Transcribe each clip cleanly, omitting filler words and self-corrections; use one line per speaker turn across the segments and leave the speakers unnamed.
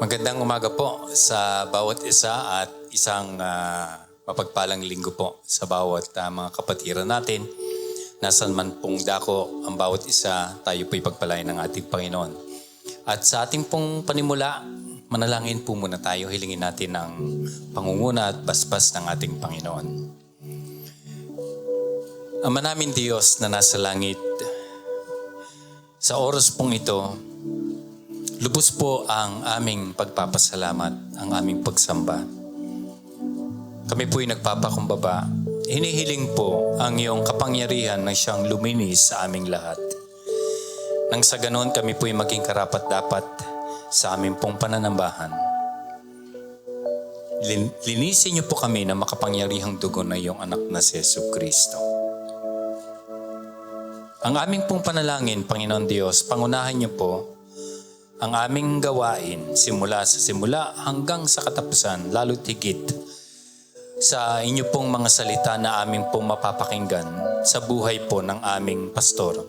Magandang umaga po sa bawat isa at isang mapagpalang linggo po sa bawat mga kapatiran natin. Nasaan man pong dako ang bawat isa, tayo po'y pagpalain ng ating Panginoon. At sa ating pong panimula, manalangin po muna tayo. Hilingin natin ang pangunguna at basbas ng ating Panginoon. Ama namin Diyos na nasa langit, sa oras pong ito, lubos po ang aming pagpapasalamat, ang aming pagsamba. Kami po'y nagpapakumbaba. Hinihiling po ang iyong kapangyarihan na siyang luminis sa aming lahat. Nang sa ganon kami po'y maging karapat-dapat sa aming pong pananambahan. Linisin niyo po kami na makapangyarihang dugo na iyong anak na si Jesucristo. Ang aming pong panalangin, Panginoon Diyos, pangunahan niyo po ang aming gawain simula hanggang sa katapusan, lalo't higit sa inyo pong mga salita na aming pong mapapakinggan sa buhay po ng aming Pastor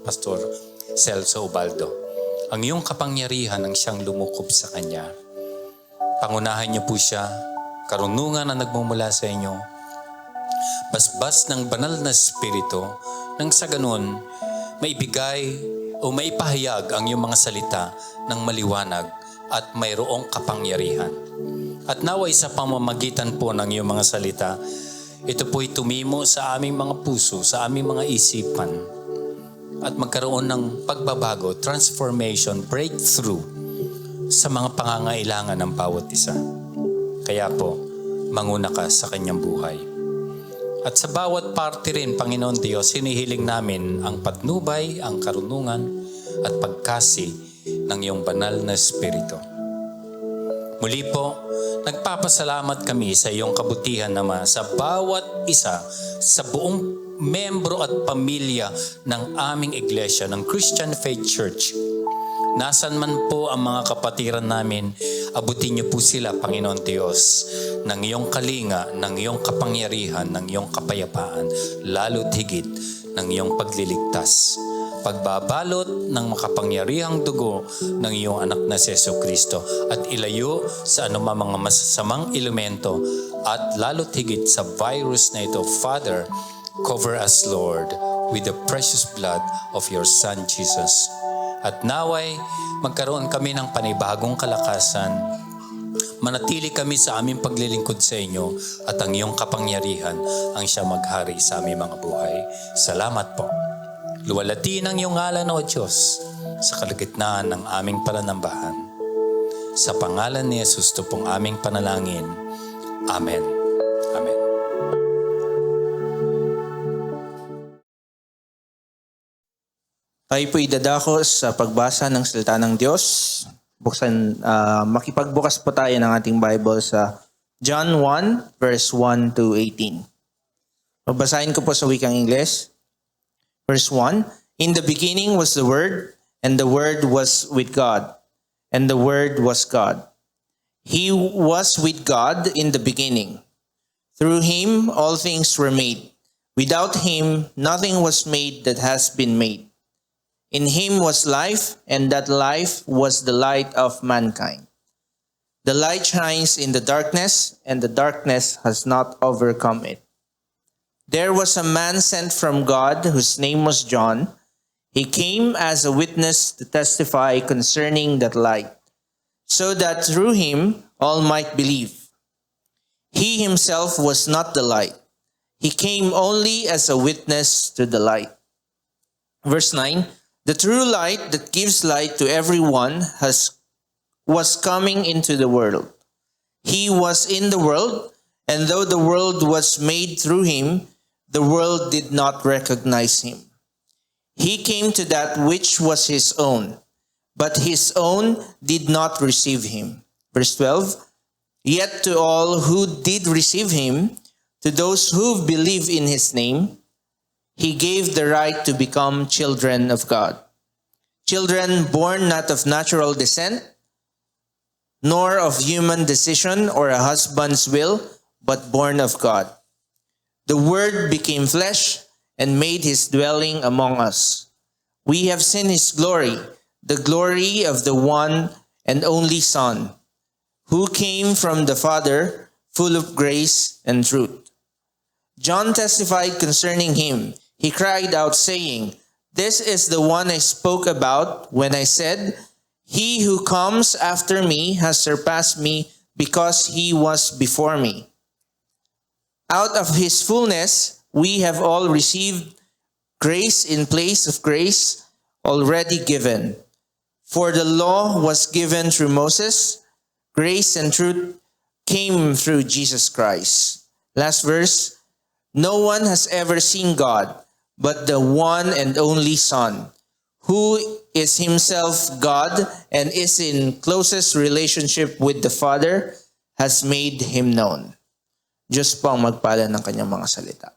Celso Ubaldo. Ang iyong kapangyarihan ang siyang lumukob sa kanya. Pangunahan niyo po siya, karunungan na nagmumula sa inyo, basbas ng banal na Espiritu, nang sa ganun, maibigay o maipahayag ang iyong mga salita ng maliwanag at mayroong kapangyarihan. At naway sa pamamagitan po ng iyong mga salita, ito po'y tumimo sa aming mga puso, sa aming mga isipan, at magkaroon ng pagbabago, transformation, breakthrough sa mga pangangailangan ng bawat isa. Kaya po, manguna ka sa kanyang buhay. At sa bawat parte rin, Panginoon Diyos, hinihiling namin ang patnubay, ang karunungan, at pagkasi ng iyong banal na Espiritu. Muli po, nagpapasalamat kami sa iyong kabutihan naman sa bawat isa, sa buong membro at pamilya ng aming iglesia, ng Christian Faith Church. Nasaan man po ang mga kapatiran namin, abutin niyo po sila, Panginoon Diyos, ng iyong kalinga, ng iyong kapangyarihan, ng iyong kapayapaan, lalo't higit ng iyong pagliligtas. Pagbabalot ng makapangyarihang dugo ng iyong anak na si Jesucristo at ilayo sa anumang mga masasamang elemento at lalo't higit sa virus na ito. Father, cover us, Lord, with the precious blood of your Son, Jesus. At naway, magkaroon kami ng panibagong kalakasan. Manatili kami sa aming paglilingkod sa inyo at ang iyong kapangyarihan ang siya maghari sa aming mga buhay. Salamat po. Luwalhatiin ang iyong ngalan, O Diyos, sa kalagitnaan ng aming pananambahan. Sa pangalan ni Jesus, ito pong aming panalangin. Amen. Amen.
Tayo po'y dadako sa pagbasa ng salita ng Diyos. Makipagbukas po tayo ng ating Bible sa John 1, verse 1 to 18. Babasahin ko po sa wikang Ingles. Verse 1, In the beginning was the Word, and the Word was with God, and the Word was God. He was with God in the beginning. Through Him all things were made. Without Him nothing was made that has been made. In Him was life, and that life was the light of mankind. The light shines in the darkness, and the darkness has not overcome it. There was a man sent from God whose name was John. He came as a witness to testify concerning that light, so that through him all might believe. He himself was not the light. He came only as a witness to the light. Verse 9, The true light that gives light to everyone was coming into the world. He was in the world, and though the world was made through him, the world did not recognize him. He came to that which was his own, but his own did not receive him. Verse 12, Yet to all who did receive him, to those who believe in his name, he gave the right to become children of God. Children born not of natural descent, nor of human decision or a husband's will, but born of God. The Word became flesh and made his dwelling among us. We have seen his glory, the glory of the one and only Son, who came from the Father, full of grace and truth. John testified concerning him. He cried out, saying, "This is the one I spoke about when I said, 'He who comes after me has surpassed me because he was before me.' Out of his fullness, we have all received grace in place of grace already given. For the law was given through Moses, grace and truth came through Jesus Christ." Last verse. "No one has ever seen God, but the one and only Son, who is himself God and is in closest relationship with the Father, has made him known." Diyos po ang magpala ng kanyang mga salita.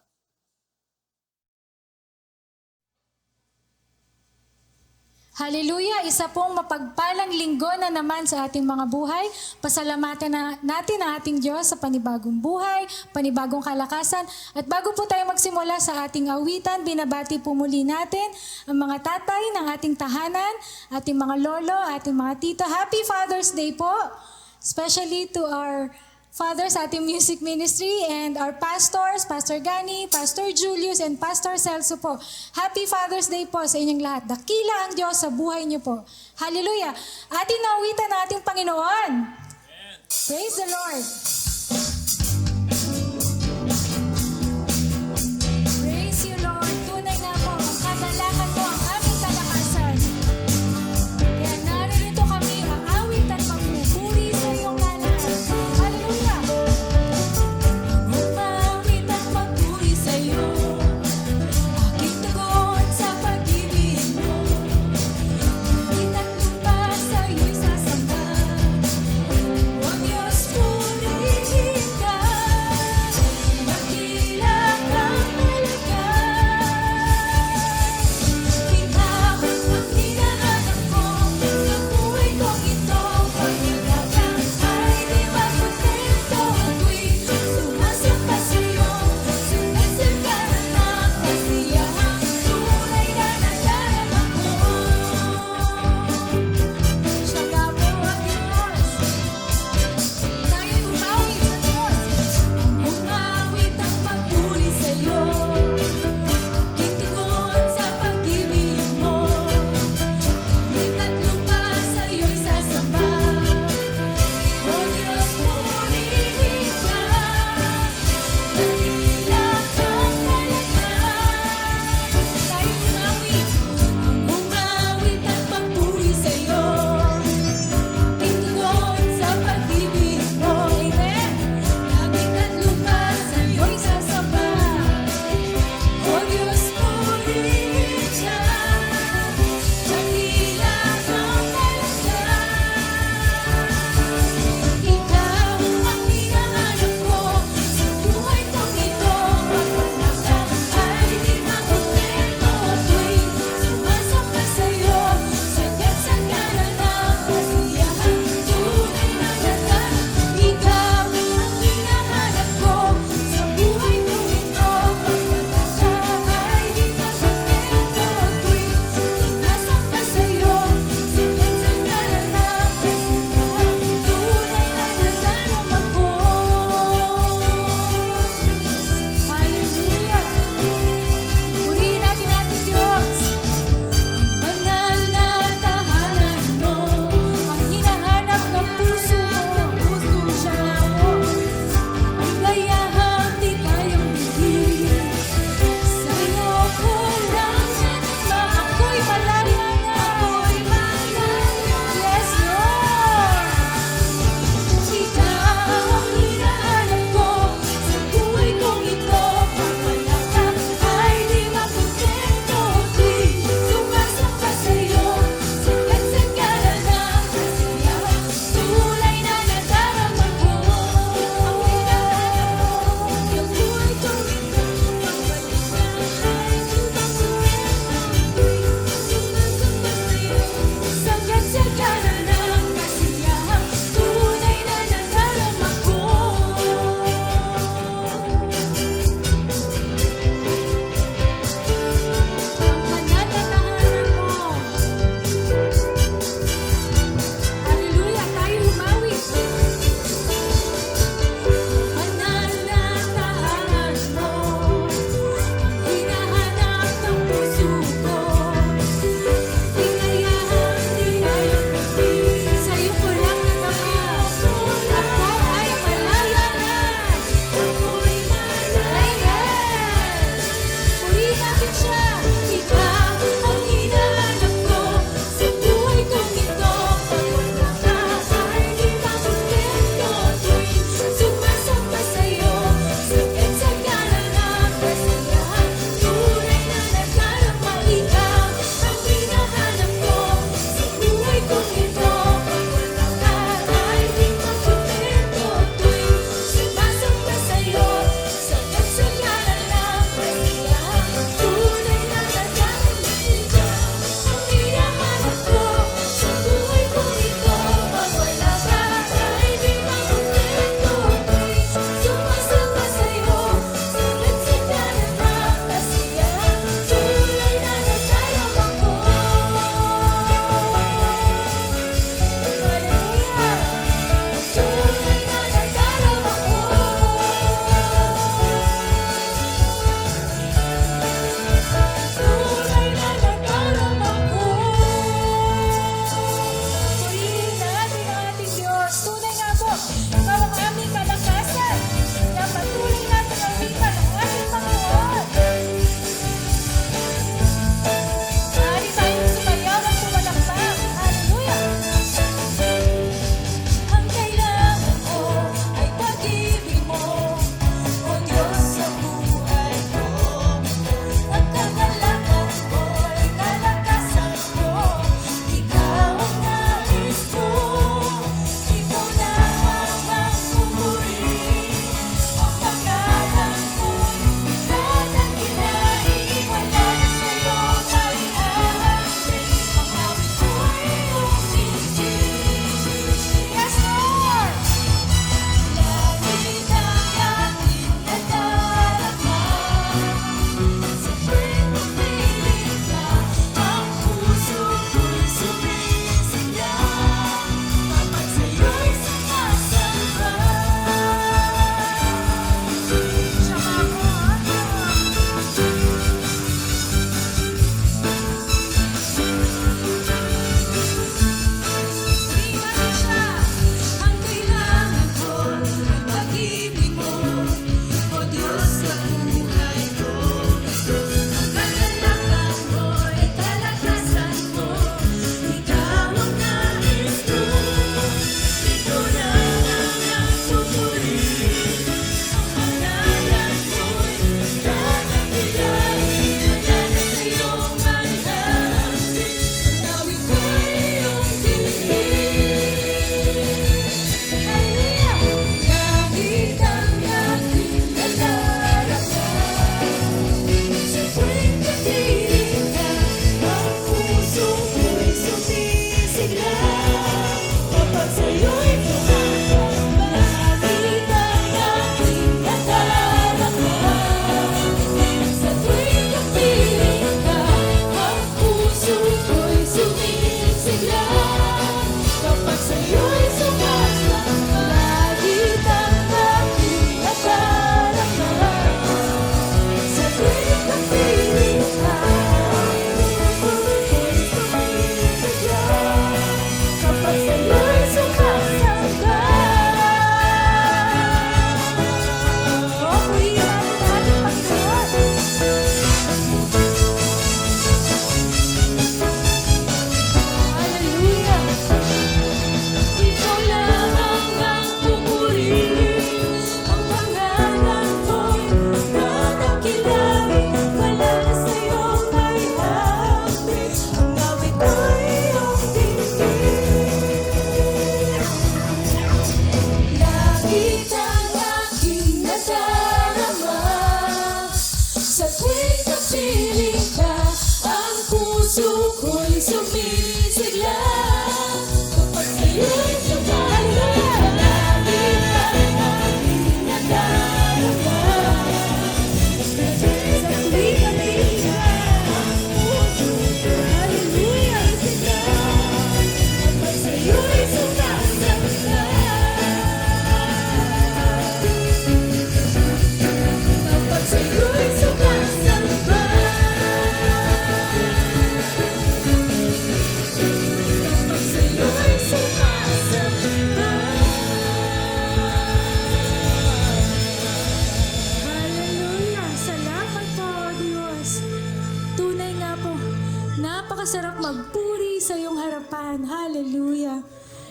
Hallelujah! Isa pong mapagpalang linggo na naman sa ating mga buhay. Pasalamatan natin ang ating Diyos sa panibagong buhay, panibagong kalakasan. At bago po tayo magsimula sa ating awitan, binabati po muli natin ang mga tatay ng ating tahanan, ating mga lolo, ating mga tito. Happy Father's Day po! Especially to our fathers sa ating music ministry and our pastors, Pastor Gani, Pastor Julius, and Pastor Celso po. Happy Father's Day po sa inyong lahat. Dakila ang Diyos sa buhay niyo po. Hallelujah! Ating nawitan na ating Panginoon. Praise the Lord! Praise you, Lord. Tunay nga po, ang kadalakan mo ang aming kalakasan. Kaya naririto kami ang awit at magpupuri sa iyong ngalan. Hallelujah! Umawit at magpuri sa iyo. Aking tugon sa pag-ibig mo. Itatlupa sa iyo'y sasamba. O Diyos, purihin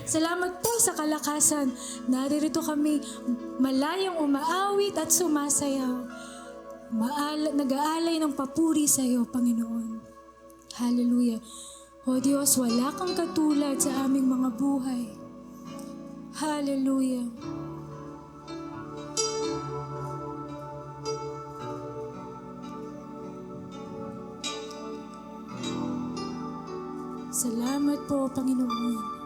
Salamat po sa kalakasan. Naririto kami malayang umaawit at sumasayaw. Nag-aalay ng papuri sa iyo, Panginoon. Hallelujah. O Diyos, wala kang katulad sa aming mga buhay. Hallelujah. Salamat po, Panginoon.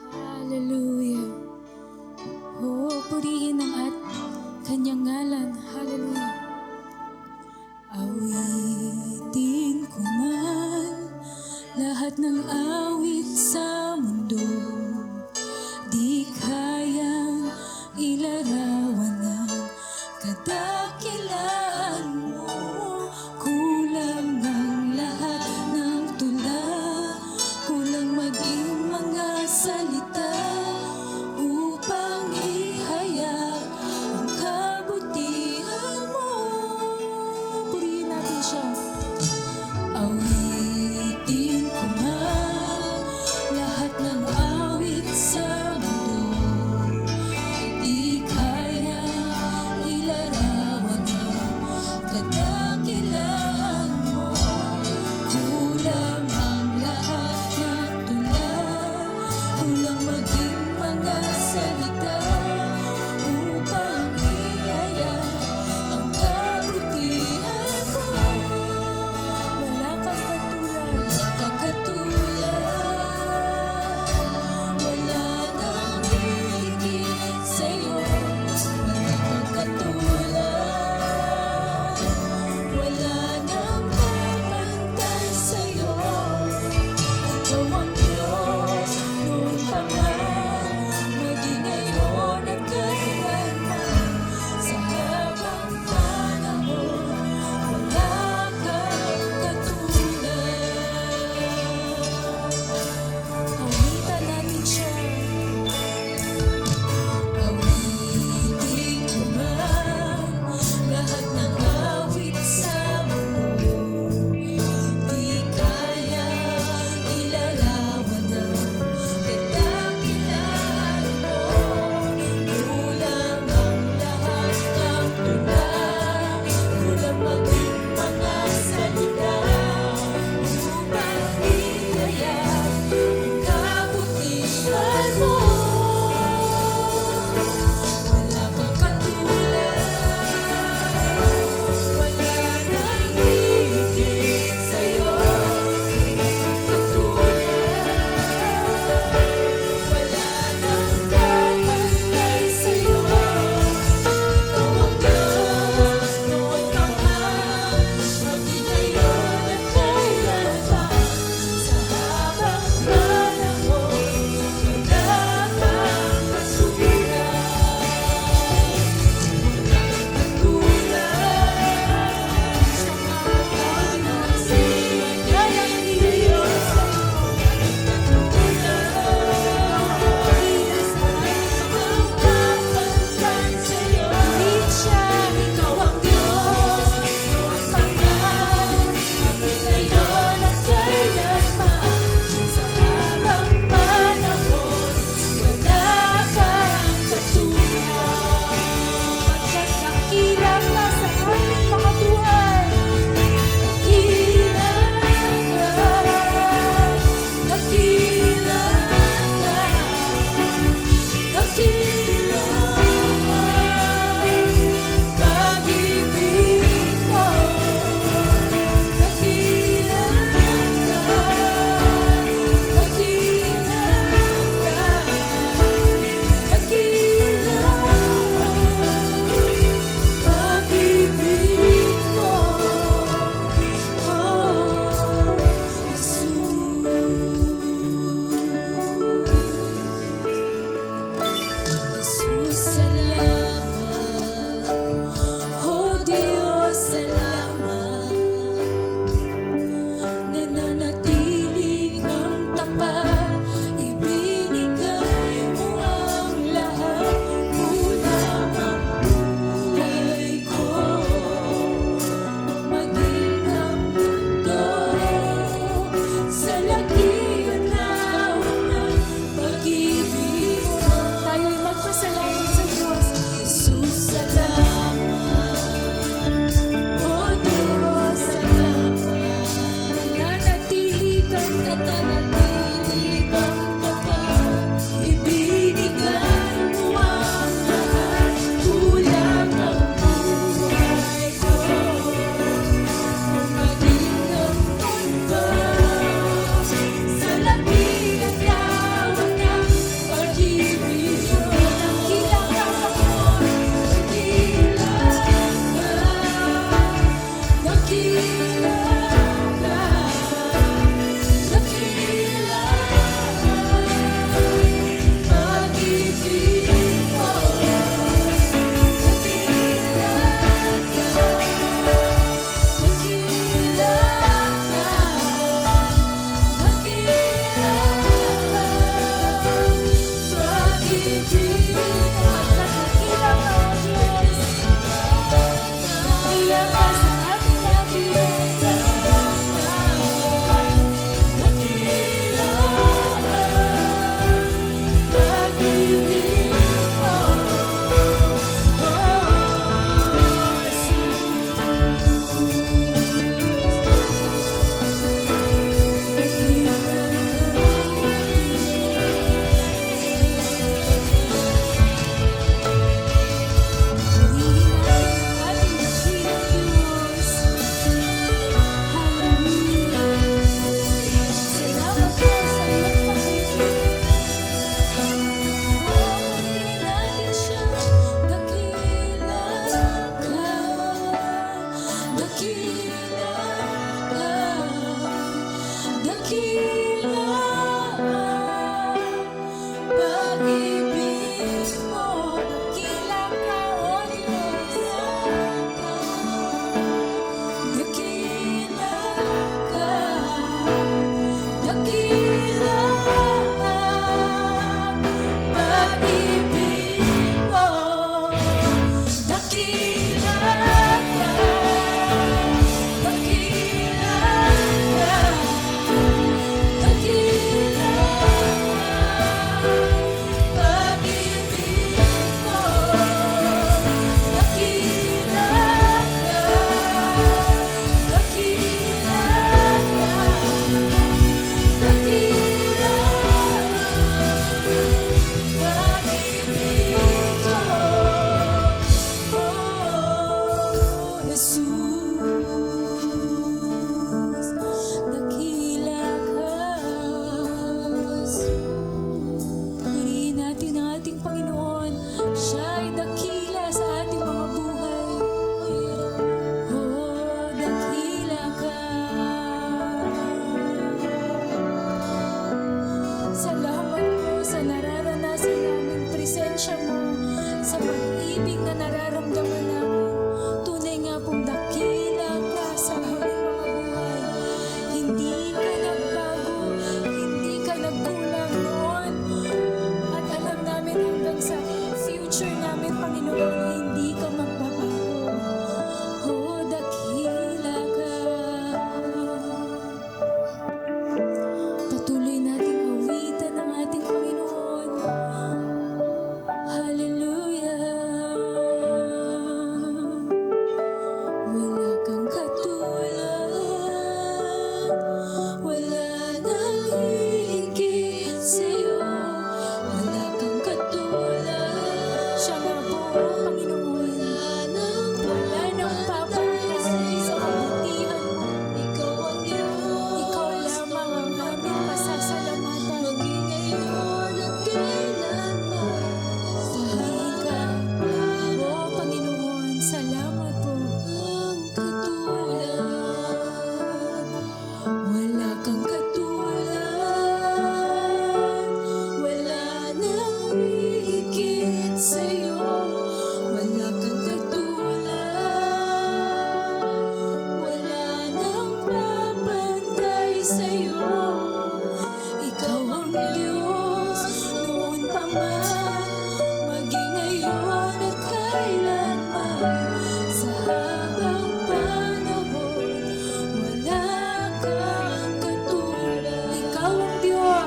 Hallelujah. Oh, purihin ang kanyang ngalan. Hallelujah. Awitin ko man lahat ng awit sa mundo, di kayang ilarawan ng kadakilaan mo. Kulang ang lahat ng tula, kulang maging mga salita upang ihayag ang kabutihan mo. Purihin natin siya. Awitin ko man lahat ng awit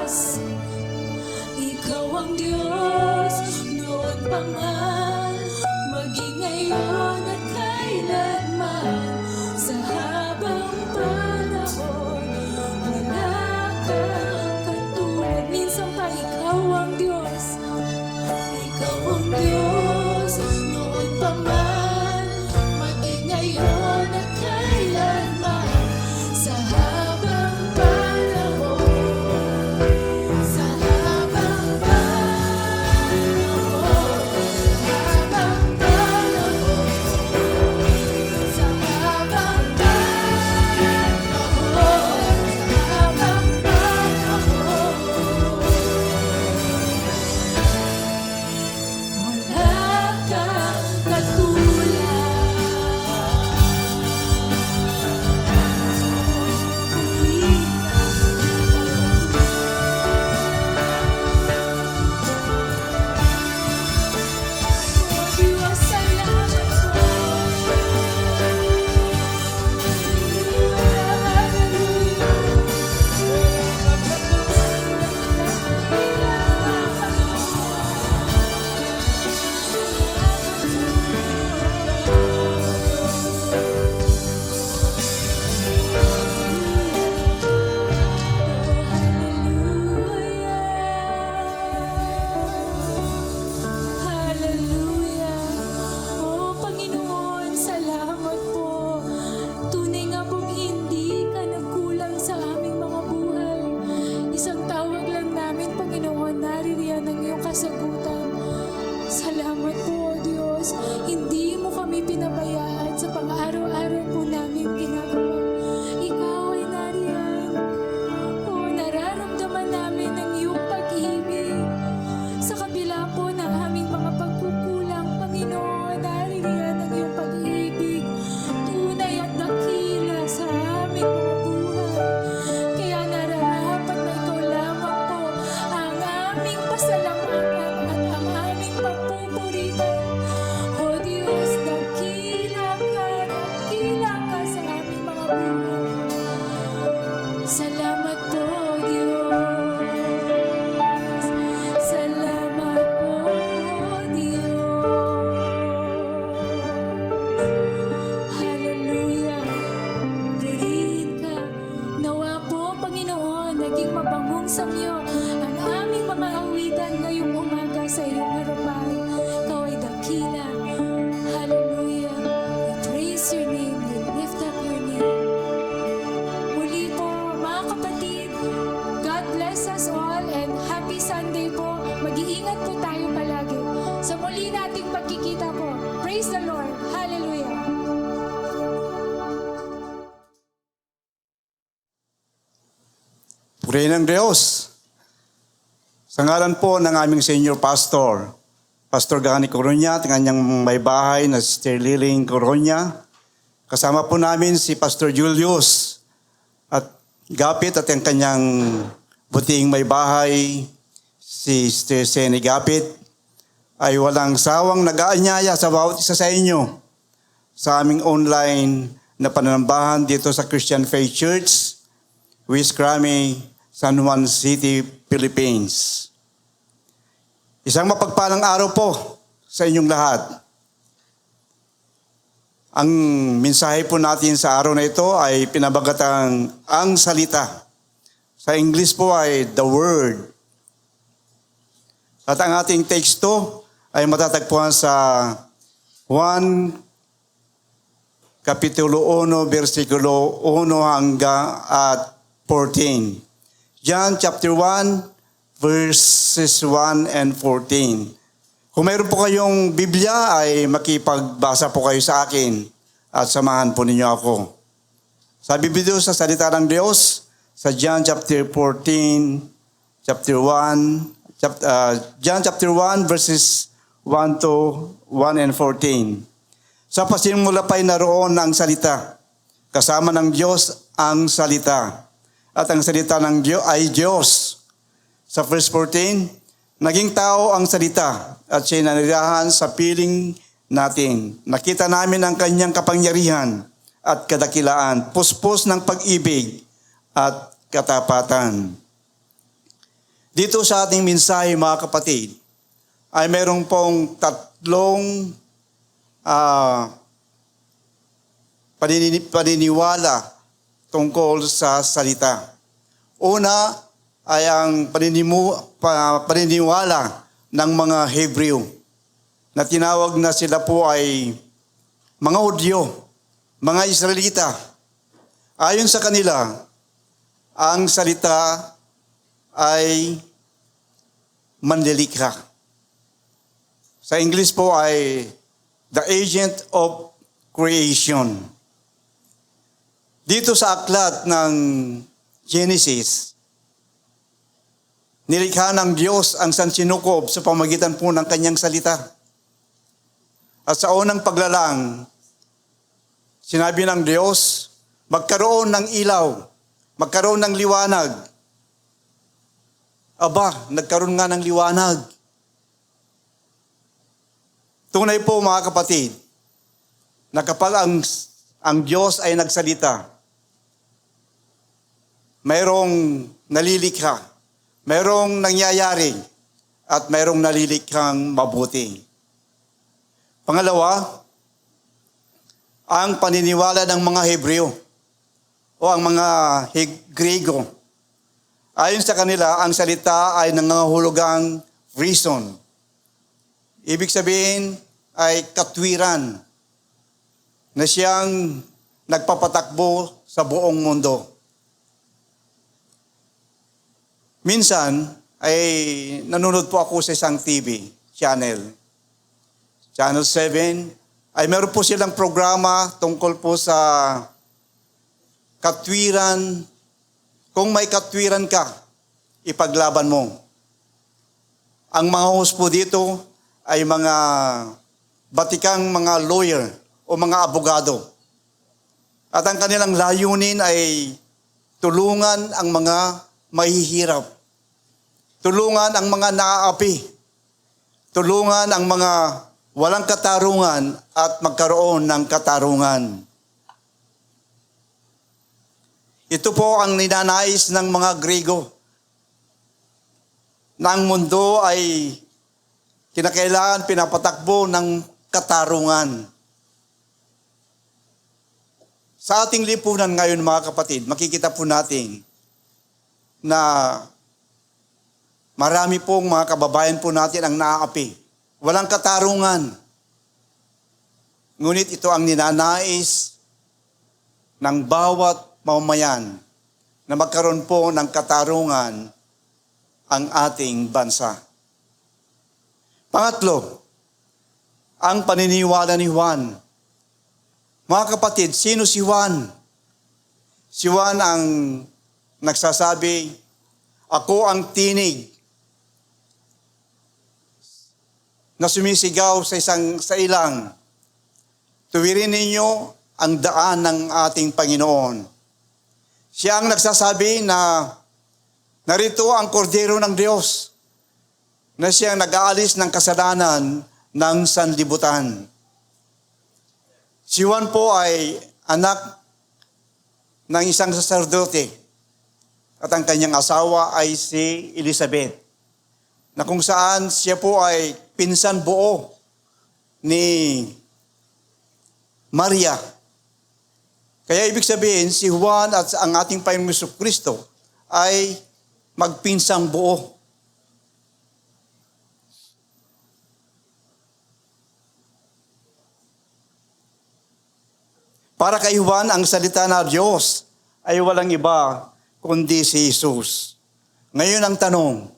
Diyos. Ikaw ang Diyos, noon pa man, maging ngayon at kailanman. Sa habang panahon, wala kang katulad. Minsan pa ikaw ang Diyos. Ikaw ang Diyos, noon pa man, maging ngayon at kailanman. Sa habang panahon, sa habang panahon, sa habang panahon, sa habang panahon, sa habang panahon. Wala kang katulad. Diyos, salamat po. Hallelujah. Oh, Panginoon, salamat po. Tunay nga pong hindi ka nagkulang sa aming mga buhay. Isang tawag lang namin, Panginoon, naririyan ang iyong kasagutan. Salamat po, Diyos. Hindi mo kami pinabayaan sa pang-araw-araw po namin ginagawa. Ikaw ay nariyan. Oh, nararamdaman namin ang iyong pag-ibig. Sa kabila po ng aming mga pagkukulang, Panginoon, naririyan ang iyong pag-ibig. Tunay at dakila sa aming mga buhay. Kaya nararapat na ikaw lamang po ang aming pasalamatan at ang aming pagpupurihan. O Diyos, dakila ka sa aming mga buhay. Salamat po, Diyos. Salamat po, Diyos. Hallelujah. Purihin ka. Nawa po, Panginoon, naging mabangong samyo ang aming mga awitan ngayong umaga sa iyong harapan. Ikaw ay dakila. Hallelujah. We praise your name. We lift up your name. Muli po, mga kapatid, God bless us all and happy Sunday po. Mag-iingat po tayo palagi. Sa muli nating pagkikita po. Praise the Lord. Hallelujah.
Purihin ang Diyos. Sa ngalan po ng aming senior pastor, Pastor Gani Coronia at kanyang may bahay na Sister Liling Coronia. Kasama po namin si Pastor Julius at Gapit at ang kanyang buting may bahay, si Sister Seni Gapit, ay walang sawang nag-aanyaya sa bawat isa sa inyo sa aming online na pananambahan dito sa Christian Faith Church, West Crami, San Juan City, Philippines. Isang mapagpalang araw po sa inyong lahat. Ang mensahe po natin sa araw na ito ay pinabagatang ang salita. Sa English po ay the word. At ang ating teksto ay matatagpuan sa 1 Kapitulo 1, versikulo 1 hanggang at 14. John chapter 1, verses 1 and 14. Kung mayroon po kayong Biblia, ay makipagbasa po kayo sa akin at samahan po ninyo ako. Sabi dito sa salita ng Diyos, sa John chapter 14, John chapter 1, verses 1 and 14. Sa pasimula pa'y naroon ang salita. Kasama ng Diyos ang salita. At ang salita ng Diyos ay Diyos. Sa verse 14, naging tao ang salita at siya'y nanirahan sa piling natin. Nakita namin ang kanyang kapangyarihan at kadakilaan, puspos ng pag-ibig at katapatan. Dito sa ating mensahe mga kapatid, ay merong pong tatlong paniniwala tungkol sa salita. Una ay ang paniniwala ng mga Hebreo na tinawag na sila po ay mga Hudyo, mga Israelita. Ayon sa kanila, ang salita ay manlilikha. Sa English po ay the agent of creation. Dito sa aklat ng Genesis, nilikha ng Diyos ang sansinukob sa pamagitan po ng kanyang salita. At sa unang paglalang, sinabi ng Diyos, magkaroon ng ilaw, magkaroon ng liwanag. Aba, nagkaroon nga ng liwanag. Tunay po mga kapatid, na kapag ang Diyos ay nagsalita, mayroong nalilikha, mayroong nangyayari, at mayroong nalilikhang mabuti. Pangalawa, ang paniniwala ng mga Hebreo o ang mga Grego. Ayon sa kanila, ang salita ay nangangahulugang reason. Ibig sabihin ay katwiran na siyang nagpapatakbo sa buong mundo. Minsan ay nanonood po ako sa isang TV channel. Channel 7, ay meron po silang programa tungkol po sa katwiran. Kung may katwiran ka, ipaglaban mo. Ang mga host po dito ay mga batikang mga lawyer o mga abogado. At ang kanilang layunin ay tulungan ang mga mahihirap. Tulungan ang mga naaapi. Tulungan ang mga walang katarungan at magkaroon ng katarungan. Ito po ang ninanais ng mga Grego na ang mundo ay kinakailangan pinapatakbo ng katarungan. Sa ating lipunan ngayon mga kapatid, makikita po natin na marami pong mga kababayan po natin ang naaapi. Walang katarungan. Ngunit ito ang ninanais ng bawat mamamayan na magkaroon po ng katarungan ang ating bansa. Pangatlo, ang paniniwala ni Juan. Mga kapatid, sino si Juan? Si Juan ang nagsasabi, ako ang tinig na sumisigaw sa ilang. Tuwirin ninyo ang daan ng ating Panginoon. Siya ang nagsasabi na narito ang kordero ng Diyos na siyang nag-aalis ng kasalanan ng sanlibutan. Si Juan po ay anak ng isang saserdote at ang kanyang asawa ay si Elizabeth, na kung saan siya po ay pinsan buo ni Maria. Kaya ibig sabihin, si Juan at ang ating Panginoong Jesucristo ay magpinsang buo. Para kay Juan, ang salita ng Diyos ay walang iba kundi si Jesus. Ngayon ang tanong,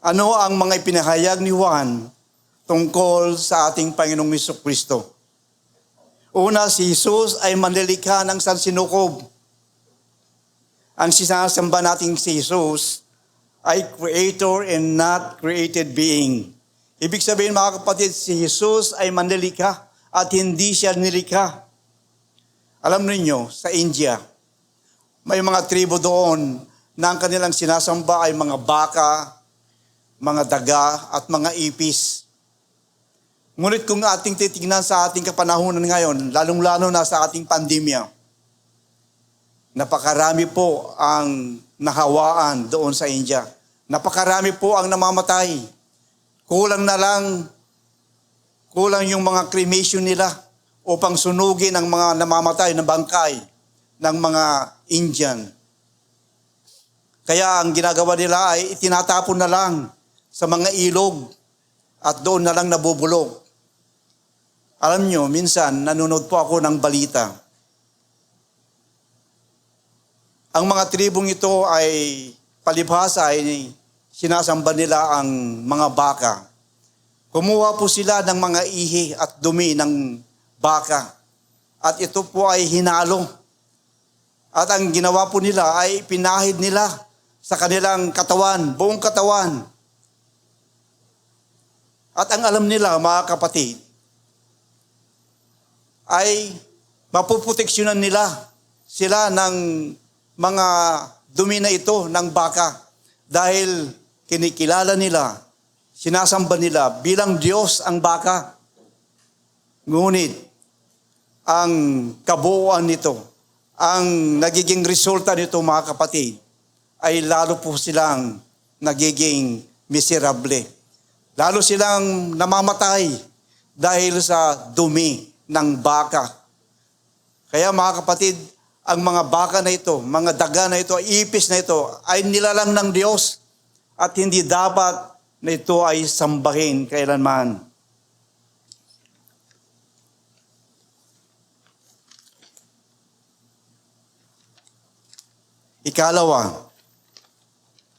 ano ang mga ipinahayag ni Juan tungkol sa ating Panginoong Jesucristo? Una, si Jesus ay manlilikha ng sansinukob. Ang sinasamba nating si Jesus ay creator and not created being. Ibig sabihin mga kapatid, si Jesus ay manlilikha at hindi siya nilikha. Alam niyo, sa India, may mga tribo doon na ang kanilang sinasamba ay mga baka, mga daga at mga ipis. Ngunit kung ating titignan sa ating kapanahunan ngayon, lalong-lalo na sa ating pandemya, napakarami po ang nahawaan doon sa India Napakarami po ang namamatay. Kulang yung mga cremation nila upang sunugin ang mga namamatay na bangkay ng mga Indian. Kaya ang ginagawa nila ay itinatapon na lang sa mga ilog at doon na lang nabubulok. Alam nyo, minsan nanonood po ako ng balita. Ang mga tribong ito ay palibhasa ay sinasamba nila ang mga baka. Kumuha po sila ng mga ihi at dumi ng baka. At ito po ay hinalo. At ang ginawa po nila ay pinahid nila sa kanilang katawan, buong katawan. At ang alam nila, mga kapatid, ay mapuproteksyonan nila sila ng mga dumi na ito ng baka dahil kinikilala nila, sinasamba nila bilang Diyos ang baka. Ngunit, ang kabuuan nito, ang nagiging resulta nito mga kapatid, ay lalo po silang nagiging miserable. Lalo silang namamatay dahil sa dumi ng baka. Kaya mga kapatid, ang mga baka na ito, mga daga na ito, ipis na ito, ay nilalang ng Diyos at hindi dapat na ito ay sambahin kailanman. Ikalawa,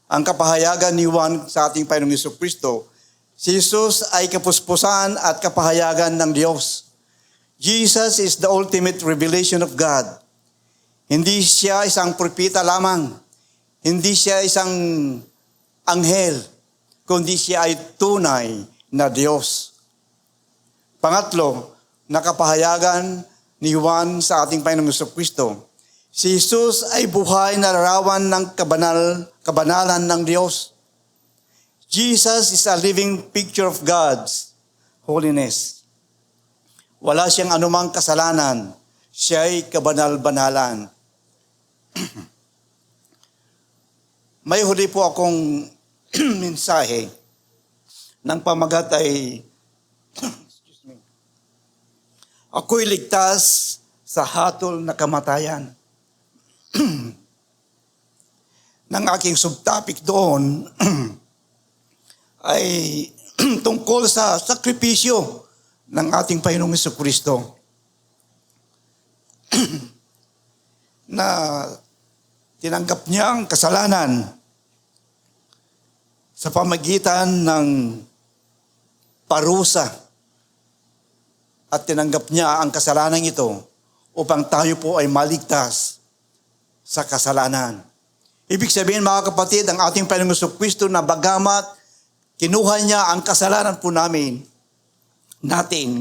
ang kapahayagan ni Juan sa ating Panginoong Jesucristo, si Jesus ay kapuspusan at kapahayagan ng Diyos. Jesus is the ultimate revelation of God. Hindi siya isang propeta lamang. Hindi siya isang anghel, kundi siya ay tunay na Diyos. Pangatlo, nakapahayagan ni Juan sa ating Panginoong Jesucristo, si Jesus ay buhay na larawan ng kabanalan ng Diyos. Jesus is a living picture of God's holiness. Wala siyang anumang kasalanan. Siya ay kabanal-banalan. May huli po akong mensahe ng pamagat ay ako'y ligtas sa hatol na kamatayan. Nang aking subtopic doon ay tungkol sa sakripisyo ng ating Panginoong Jesucristo na tinanggap niya ang kasalanan sa pamagitan ng parusa at tinanggap niya ang kasalanan ito upang tayo po ay maligtas sa kasalanan. Ibig sabihin mga kapatid, ang ating Panginoong Jesucristo na bagamat kinuha niya ang kasalanan po natin,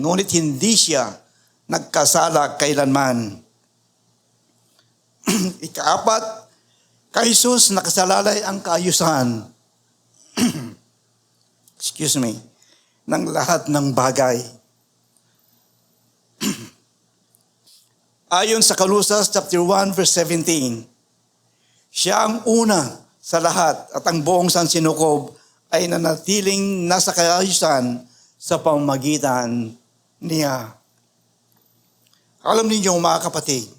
ngunit hindi siya nagkasala kailanman. Ikaapat, kay Jesus nakasalalay ang kaayusan ng lahat ng bagay. Ayon sa Colossus chapter 1 verse 17, siya ang una sa lahat at ang buong sansinukob ay nanatiling nasa kaayusan sa pamamagitan niya. Alam ninyo mga kapatid,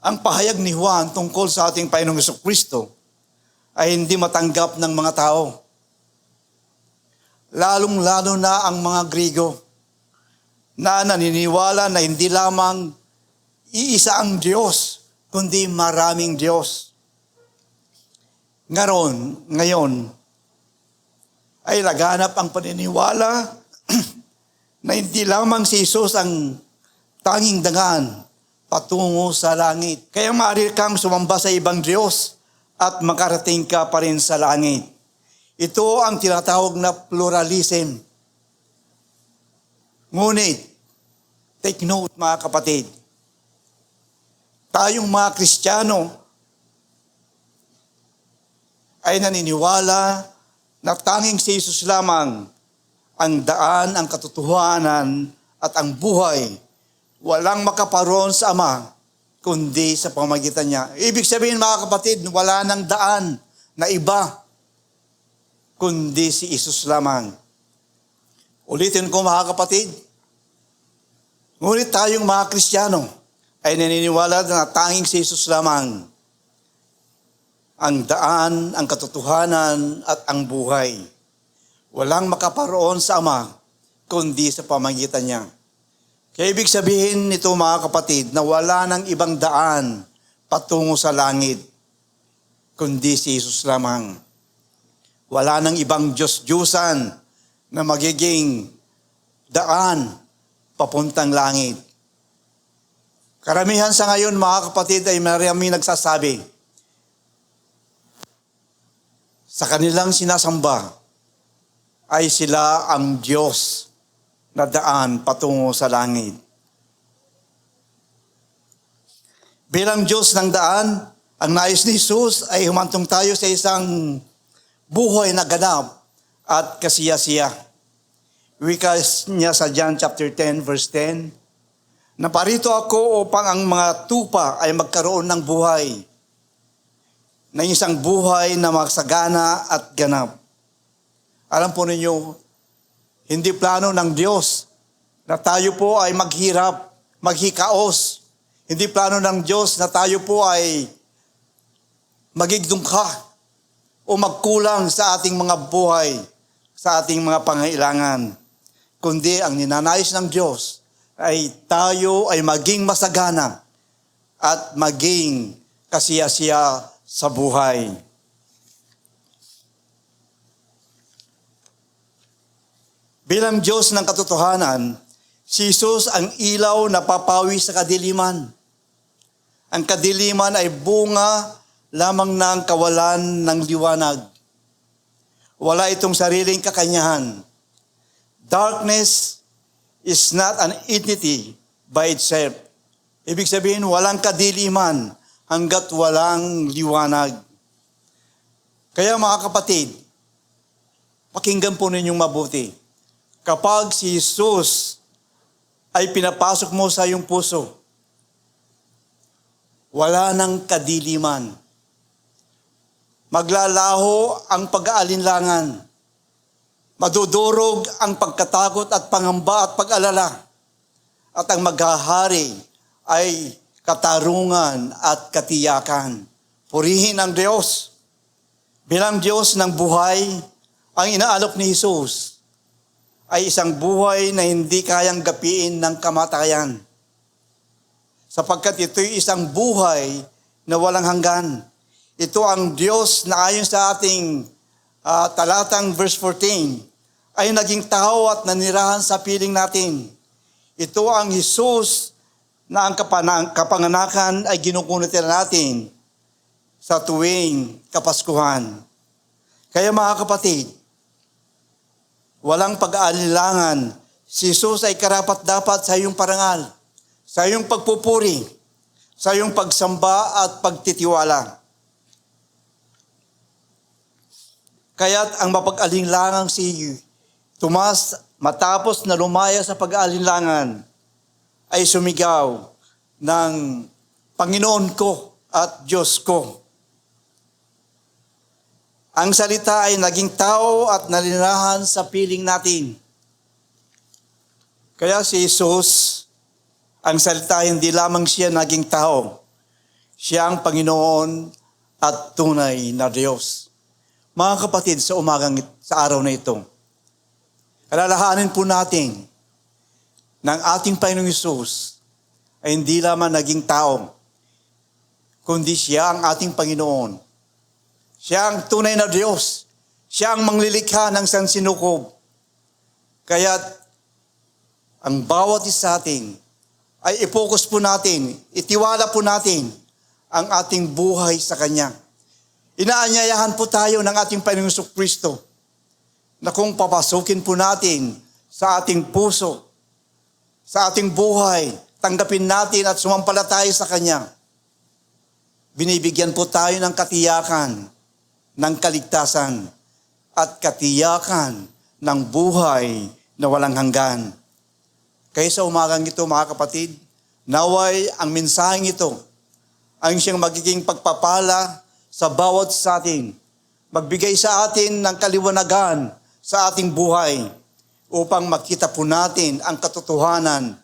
ang pahayag ni Juan tungkol sa ating Panginoong Jesucristo ay hindi matanggap ng mga tao. Lalong-lalo na ang mga Griego na naniniwala na hindi lamang iisa ang Diyos, kundi maraming Diyos. Ngayon, ay laganap ang paniniwala na hindi lamang si Jesus ang tanging dangaan patungo sa langit. Kaya maaari kang sumamba sa ibang Diyos at makarating ka pa rin sa langit. Ito ang tinatawag na pluralism. Ngunit, take note mga kapatid, tayong mga Kristiyano ay naniniwala na tanging si Jesus lamang ang daan, ang katotohanan at ang buhay. Walang makaparoon sa Ama kundi sa pamamagitan niya. Ibig sabihin mga kapatid, wala nang daan na iba, kundi si Isus lamang. Ulitin ko mga kapatid, ngunit tayong mga Kristiyano ay naniniwala na tanging si Isus lamang ang daan, ang katotohanan at ang buhay. Walang makaparoon sa Ama kundi sa pamagitan niya. Kaya ibig sabihin nito mga kapatid na wala nang ibang daan patungo sa langit kundi si Jesus lamang. Wala nang ibang Diyos-Diyusan na magiging daan papuntang langit. Karamihan sa ngayon mga kapatid ay marami nagsasabi sa kanilang sinasamba ay sila ang Diyos na daan patungo sa langit. Bilang Diyos ng daan, ang nais ni Jesus ay humantong tayo sa isang buhay na ganap at kasiya-siya. Wika niya sa John chapter 10 verse 10, "Naparito ako upang ang mga tupa ay magkaroon ng buhay, na isang buhay na magsagana at ganap." Alam po ninyo, hindi plano ng Diyos na tayo po ay maghirap, maghikaos. Hindi plano ng Diyos na tayo po ay magigdungka o magkulang sa ating mga buhay, sa ating mga pangailangan. Kundi ang ninanais ng Diyos ay tayo ay maging masagana at maging kasiyasiya sa buhay. Bilang Diyos ng katotohanan, si Jesus ang ilaw na papawi sa kadiliman. Ang kadiliman ay bunga lamang ng kawalan ng liwanag. Wala itong sariling kakanyahan. Darkness is not an entity by itself. Ibig sabihin, walang kadiliman hanggat walang liwanag. Kaya mga kapatid, pakinggan po ninyong mabuti. Kapag si Jesus ay pinapasok mo sa iyong puso, wala nang kadiliman. Maglalaho ang pag-aalinlangan. Madudurog ang pagkatakot at pangamba at pag-alala. At ang maghahari ay katarungan at katiyakan. Purihin ang Diyos. Bilang Diyos ng buhay, ang inaalok ni Jesus ay isang buhay na hindi kayang gapiin ng kamatayan. Sapagkat ito'y isang buhay na walang hanggan. Ito ang Diyos na ayon sa ating talatang verse 14, ay naging tao at nanirahan sa piling natin. Ito ang Jesus na ang kapanganakan ay ginukunit natin sa tuwing Kapaskuhan. Kaya mga kapatid, walang pag-aalilangan, si Jesus ay karapat-dapat sa iyong parangal, sa iyong pagpupuri, sa iyong pagsamba at pagtitiwala. Kaya't ang mapag-alinlangang si Tomas, matapos na lumaya sa pag-aalinlangan, ay sumigaw ng Panginoon ko at Diyos ko. Ang salita ay naging tao at nalinahan sa piling natin. Kaya si Jesus, ang salita hindi lamang siya naging tao, siya ang Panginoon at tunay na Diyos. Mga kapatid, sa araw na ito, alalahanin po natin ng ating Panginoong Hesus ay hindi lamang naging tao, kundi siya ang ating Panginoon. Siya ang tunay na Diyos. Siya ang manglilikha ng sansinukob. Kaya't ang bawat isa atin ay i-focus po natin, itiwala po natin ang ating buhay sa Kanya. Inaanyayahan po tayo ng ating Panginoong Kristo na kung papasukin po natin sa ating puso, sa ating buhay, tanggapin natin at sumampalataya sa Kanya, binibigyan po tayo ng katiyakan, ng kaligtasan, at katiyakan ng buhay na walang hanggan. Kaya sa umagang ito, mga kapatid, naway ang mensaheng ito ang siyang magiging pagpapala sa bawat sa atin magbigay sa atin ng kaliwanagan sa ating buhay upang makita po natin ang katotohanan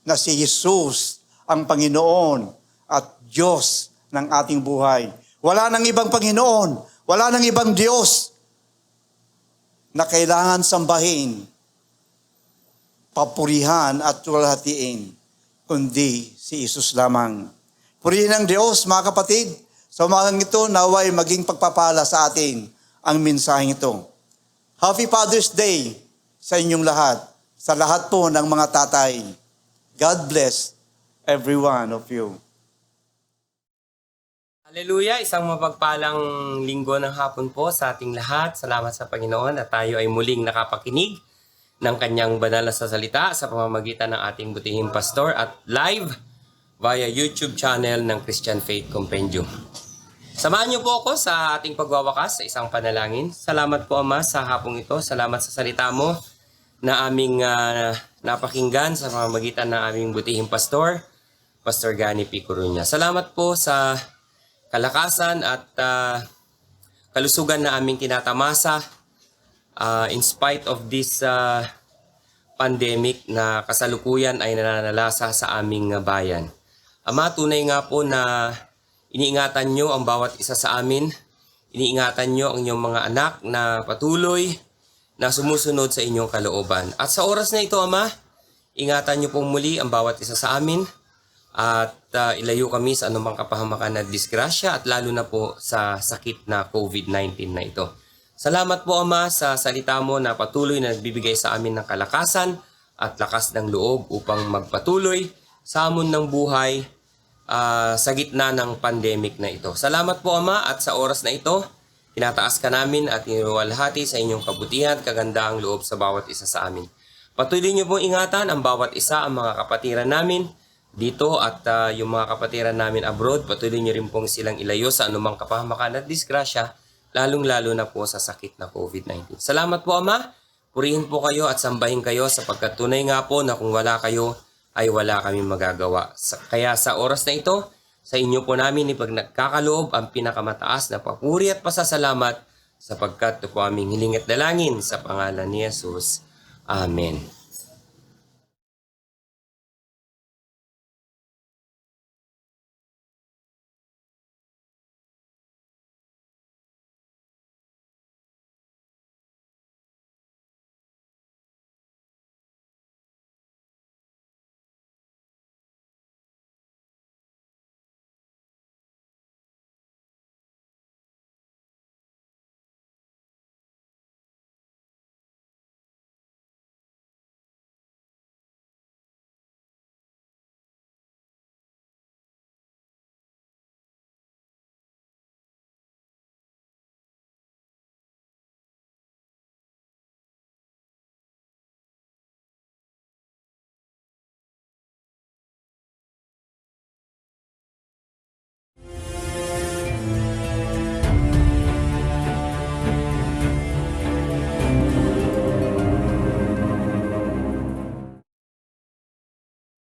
na si Jesus ang Panginoon at Diyos ng ating buhay. Wala nang ibang Panginoon, wala nang ibang Diyos na kailangan sambahin, papurihan at tulhatiin, kundi si Jesus lamang. Purihin ang Diyos, mga kapatid. Sa umagang ito, naway maging pagpapala sa atin ang mensaheng ito. Happy Father's Day sa inyong lahat, sa lahat po ng mga tatay. God bless every one of you.
Hallelujah! Isang mapagpalang linggo ng hapon po sa ating lahat. Salamat sa Panginoon at tayo ay muling nakapakinig ng kanyang banal na salita sa pamamagitan ng ating butihing pastor at live via YouTube channel ng Christian Faith Compendium. Samahan niyo po ako sa ating pagwawakas sa isang panalangin. Salamat po Ama sa hapong ito. Salamat sa salita mo na aming napakinggan sa pamamagitan ng aming butihing pastor, Pastor Gani P. Coruña. Salamat po sa kalakasan at kalusugan na aming tinatamasa in spite of this pandemic na kasalukuyan ay nananalasa sa aming bayan. Ama, tunay nga po na iniingatan nyo ang bawat isa sa amin. Iniingatan nyo ang inyong mga anak na patuloy na sumusunod sa inyong kalooban. At sa oras na ito, Ama, ingatan nyo pong muli ang bawat isa sa amin at ilayo kami sa anumang kapahamakan at disgrasya at lalo na po sa sakit na COVID-19 na ito. Salamat po Ama sa salita mo na patuloy na nagbibigay sa amin ng kalakasan at lakas ng loob upang magpatuloy sa hamon ng buhay sa gitna ng pandemic na ito. Salamat po Ama at sa oras na ito, tinataas ka namin at iniwalhati sa inyong kabutihan at kagandaang loob sa bawat isa sa amin. Patuloy niyo pong ingatan ang bawat isa, ang mga kapatiran namin dito at yung mga kapatiran namin abroad, patuloy niyo rin pong silang ilayo sa anumang kapahamakan at disgrasya, lalong-lalo na po sa sakit na COVID-19. Salamat po Ama, purihin po kayo at sambahin kayo sapagkat tunay nga po na kung wala kayo ay wala kaming magagawa. Kaya sa oras na ito, sa inyo po namin ipag nagkakaloob ang pinakamataas na papuri at pasasalamat sapagkat ito po aming hiling at dalangin sa pangalan ni Jesus. Amen.